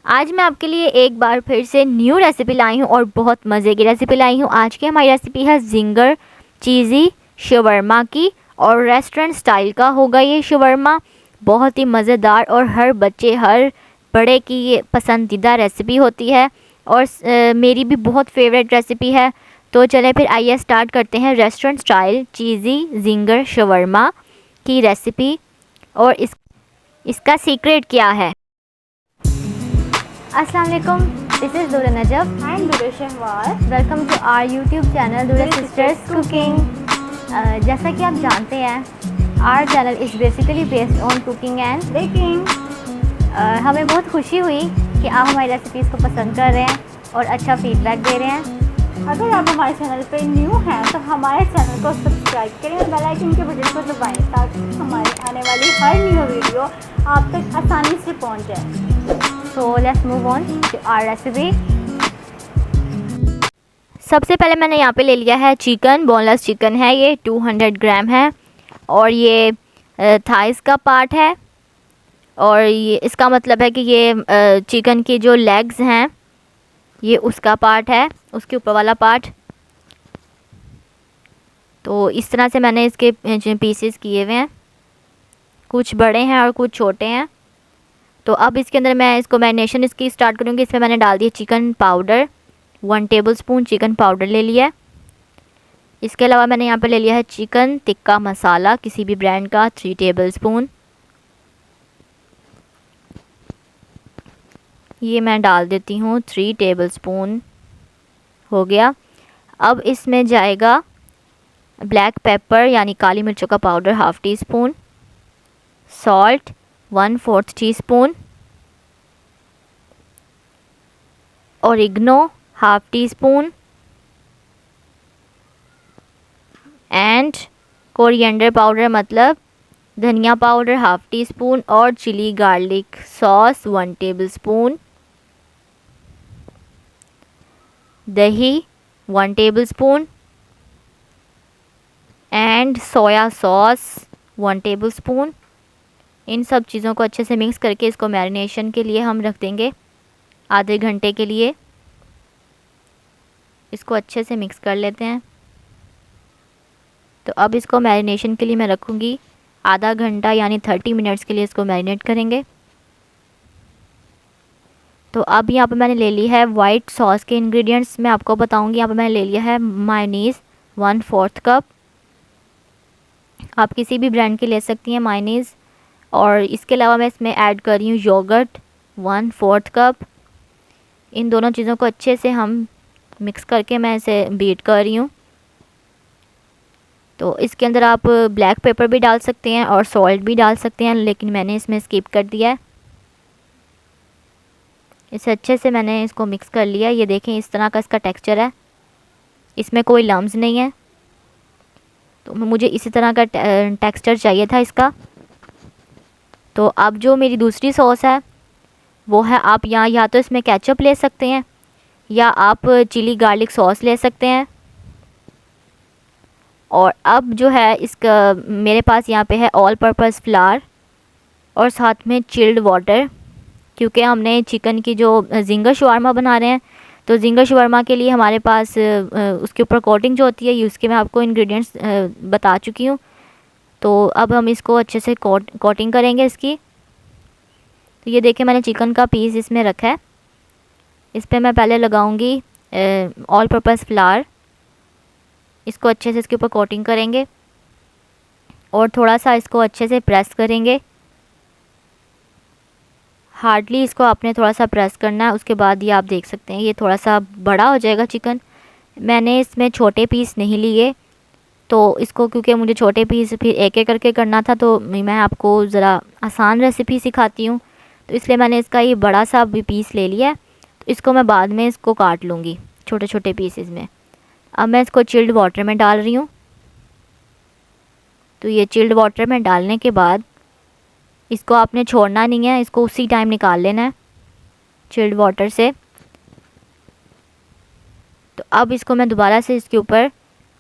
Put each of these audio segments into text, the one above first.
आज मैं आपके लिए एक बार फिर से न्यू रेसिपी लाई हूँ और बहुत मज़े की रेसिपी लाई हूँ। आज की हमारी रेसिपी है जिंगर चीज़ी शवरमा की और रेस्टोरेंट स्टाइल का होगा ये शवरमा। बहुत ही मज़ेदार और हर बच्चे हर बड़े की ये पसंदीदा रेसिपी होती है और मेरी भी बहुत फेवरेट रेसिपी है। तो चलें फिर आइए स्टार्ट करते हैं रेस्टोरेंट स्टाइल चीज़ी जिंगर शवरमा की रेसिपी। और इसका सीक्रेट क्या है। अस्सलाम वालेकुम, दिस इज़ दुरा Najab and Dura Shahwaz. Welcome to our YouTube channel Dura sisters cooking. जैसा कि आप जानते हैं our channel is basically based on cooking and baking. हमें बहुत खुशी हुई कि आप हमारी रेसिपीज़ को पसंद कर रहे हैं और अच्छा फीडबैक दे रहे हैं। अगर आप हमारे चैनल पे न्यू हैं तो हमारे चैनल को सब्सक्राइब करें और बेल आइकन के बटन को दबाएं ताकि हमारी आने वाली हर न्यू वीडियो आप तक आसानी से पहुंच जाए। So let's move on to our recipe. सबसे पहले मैंने यहाँ पे ले लिया है चिकन, बोनलेस चिकन है ये 200 ग्राम है और ये थाइस का पार्ट है और ये इसका मतलब है कि ये चिकन की जो लेग्स हैं ये उसका पार्ट है, उसके ऊपर वाला पार्ट। तो इस तरह से मैंने इसके पीसेस किए हुए हैं, कुछ बड़े हैं और कुछ छोटे हैं। तो अब इसके अंदर मैं इसको मैरिनेशन इसकी स्टार्ट करूँगी। इसमें मैंने डाल दिया chicken powder, 1 tablespoon chicken powder ले लिया है। इसके अलावा मैंने यहाँ पे ले लिया है चिकन टिक्का मसाला किसी भी ब्रांड का 3 टेबलस्पून। ये मैं डाल देती हूँ 3 टेबलस्पून हो गया। अब इसमें जाएगा ब्लैक पेपर यानी काली मिर्चों का powder 1/2 teaspoon, salt 1/4 teaspoon, oregano 1/2 teaspoon and coriander powder मतलब धनिया पाउडर 1/2 टीस्पून और चिली गार्लिक सॉस 1 टेबलस्पून, दही 1 tablespoon and soya sauce 1 tablespoon. इन सब चीज़ों को अच्छे से मिक्स करके इसको मैरिनेशन के लिए हम रख देंगे आधे घंटे के लिए। इसको अच्छे से मिक्स कर लेते हैं। तो अब इसको मैरिनेशन के लिए मैं रखूँगी आधा घंटा यानी 30 मिनट्स के लिए इसको मैरिनेट करेंगे। तो अब यहाँ पर मैंने ले ली है वाइट सॉस के इंग्रेडिएंट्स मैं आपको बताऊँगी। यहाँ पर मैंने ले लिया है मायोनीज़ 1/4 कप, आप किसी भी ब्रांड की ले सकती हैं मायोनीज़। और इसके अलावा मैं इसमें ऐड कर रही हूँ योगर्ट 1/4 कप। इन दोनों चीज़ों को अच्छे से हम मिक्स करके मैं इसे बीट कर रही हूँ। तो इसके अंदर आप ब्लैक पेपर भी डाल सकते हैं और सॉल्ट भी डाल सकते हैं, लेकिन मैंने इसमें स्किप कर दिया है। इसे अच्छे से मैंने इसको मिक्स कर लिया। ये देखें इस तरह का इसका टेक्सचर है, इसमें कोई लम्स नहीं है। तो मुझे इसी तरह का टेक्सचर चाहिए था इसका। तो अब जो मेरी दूसरी सॉस है वो है, आप यहाँ या तो इसमें केचप ले सकते हैं या आप चिली गार्लिक सॉस ले सकते हैं। और अब जो है इसका मेरे पास यहाँ पे है ऑल पर्पस फ्लावर और साथ में चिल्ड वाटर, क्योंकि हमने चिकन की जो जिंगर शवारमा बना रहे हैं तो जिंगर शवारमा के लिए हमारे पास उसके ऊपर कोटिंग जो होती है ये उसके मैं आपको इंग्रेडिएंट्स बता चुकी हूँ। तो अब हम इसको अच्छे से कोटिंग करेंगे इसकी। तो ये देखिए मैंने चिकन का पीस इसमें रखा है, इस पर मैं पहले लगाऊंगी ऑल पर्पस फ्लावर। इसको अच्छे से इसके ऊपर कोटिंग करेंगे और थोड़ा सा इसको अच्छे से प्रेस करेंगे। हार्डली इसको आपने थोड़ा सा प्रेस करना है। उसके बाद ये आप देख सकते हैं ये थोड़ा सा बड़ा हो जाएगा चिकन। मैंने इसमें छोटे पीस नहीं लिए, तो इसको क्योंकि मुझे छोटे पीस फिर एक एक करके करना था तो मैं आपको ज़रा आसान रेसिपी सिखाती हूँ, तो इसलिए मैंने इसका ये बड़ा सा भी पीस ले लिया है। तो इसको मैं बाद में इसको काट लूँगी छोटे छोटे पीसेस में। अब मैं इसको चिल्ड वाटर में डाल रही हूँ। तो ये चिल्ड वाटर में डालने के बाद इसको आपने छोड़ना नहीं है, इसको उसी टाइम निकाल लेना है चिल्ड वाटर से। तो अब इसको मैं दोबारा से इसके ऊपर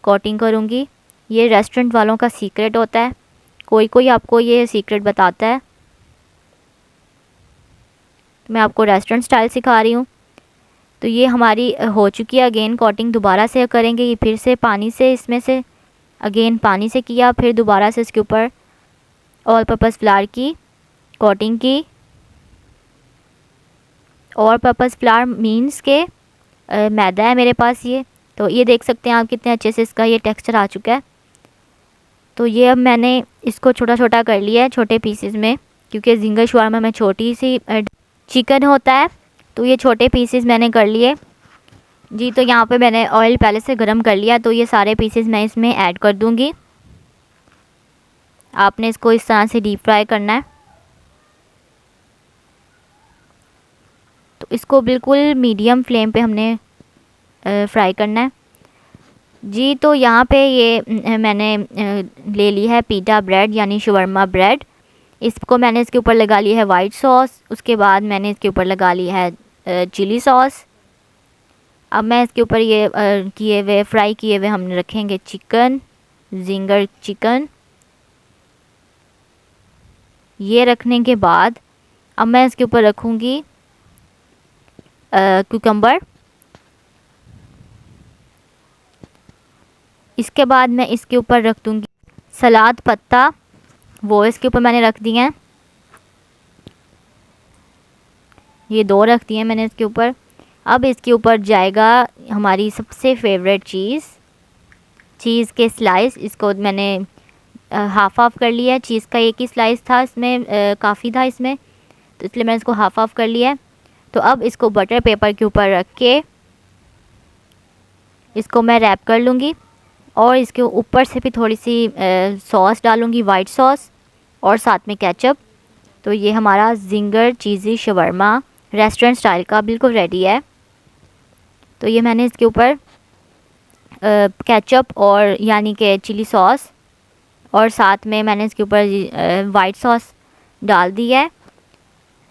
कोटिंग करूँगी। ये रेस्टोरेंट वालों का सीक्रेट होता है, कोई कोई आपको ये सीक्रेट बताता है। मैं आपको रेस्टोरेंट स्टाइल सिखा रही हूँ। तो ये हमारी हो चुकी है। अगेन कोटिंग दोबारा से करेंगे, ये फिर से पानी से, इसमें से अगेन पानी से किया, फिर दोबारा से इसके ऊपर ऑल पर्पज़ फ्लावर की कोटिंग की। ऑल पर्पज़ फ्लावर मीन्स के मैदा है मेरे पास ये, तो ये देख सकते हैं आप कितने अच्छे से इसका ये टेक्सचर आ चुका है। तो ये अब मैंने इसको छोटा छोटा कर लिया है, छोटे पीसेस में, क्योंकि जिंगर शवारमा में छोटी सी चिकन होता है, तो ये छोटे पीसेस मैंने कर लिए जी। तो यहाँ पे मैंने ऑयल पहले से गर्म कर लिया, तो ये सारे पीसेस मैं इसमें ऐड कर दूँगी। आपने इसको इस तरह से डीप फ्राई करना है, तो इसको बिल्कुल मीडियम फ्लेम पे हमने फ्राई करना है जी। तो यहाँ पे ये मैंने ले ली है पीटा ब्रेड यानी शवरमा ब्रेड। इसको मैंने इसके ऊपर लगा ली है वाइट सॉस, उसके बाद मैंने इसके ऊपर लगा ली है चिली सॉस। अब मैं इसके ऊपर ये किए हुए फ्राई किए हुए हमने रखेंगे चिकन, जिंगर चिकन। ये रखने के बाद अब मैं इसके ऊपर रखूँगी कुकम्बर। इसके बाद मैं इसके ऊपर रख दूँगी सलाद पत्ता, वो इसके ऊपर मैंने रख दिए हैं, ये 2 रख दिए मैंने इसके ऊपर। अब इसके ऊपर जाएगा हमारी सबसे फेवरेट चीज़ के स्लाइस। इसको मैंने हाफ़ ऑफ कर लिया है, चीज़ का एक ही स्लाइस था इसमें, काफ़ी था इसमें, तो इसलिए मैंने इसको हाफ़ ऑफ कर लिया है। तो अब इसको बटर पेपर के ऊपर रख के इसको मैं रैप कर लूँगी और इसके ऊपर से भी थोड़ी सी सॉस डालूँगी, वाइट सॉस और साथ में केचप। तो ये हमारा जिंगर चीज़ी शवरमा रेस्टोरेंट स्टाइल का बिल्कुल रेडी है। तो ये मैंने इसके ऊपर केचप और यानी कि चिली सॉस और साथ में मैंने इसके ऊपर वाइट सॉस डाल दी है।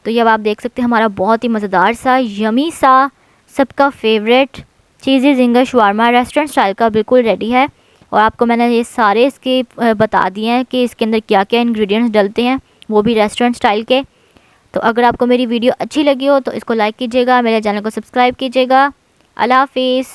तो ये अब आप देख सकते हैं हमारा बहुत ही मज़ेदार सा, यमी सा, सबका फेवरेट चीज़ी जिंगर शवारमा रेस्टोरेंट स्टाइल का बिल्कुल रेडी है। और आपको मैंने ये सारे इसके बता दिए हैं कि इसके अंदर क्या क्या इंग्रेडिएंट्स डलते हैं, वो भी रेस्टोरेंट स्टाइल के। तो अगर आपको मेरी वीडियो अच्छी लगी हो तो इसको लाइक कीजिएगा, मेरे चैनल को सब्सक्राइब कीजिएगा। अल्लाह हाफिज़।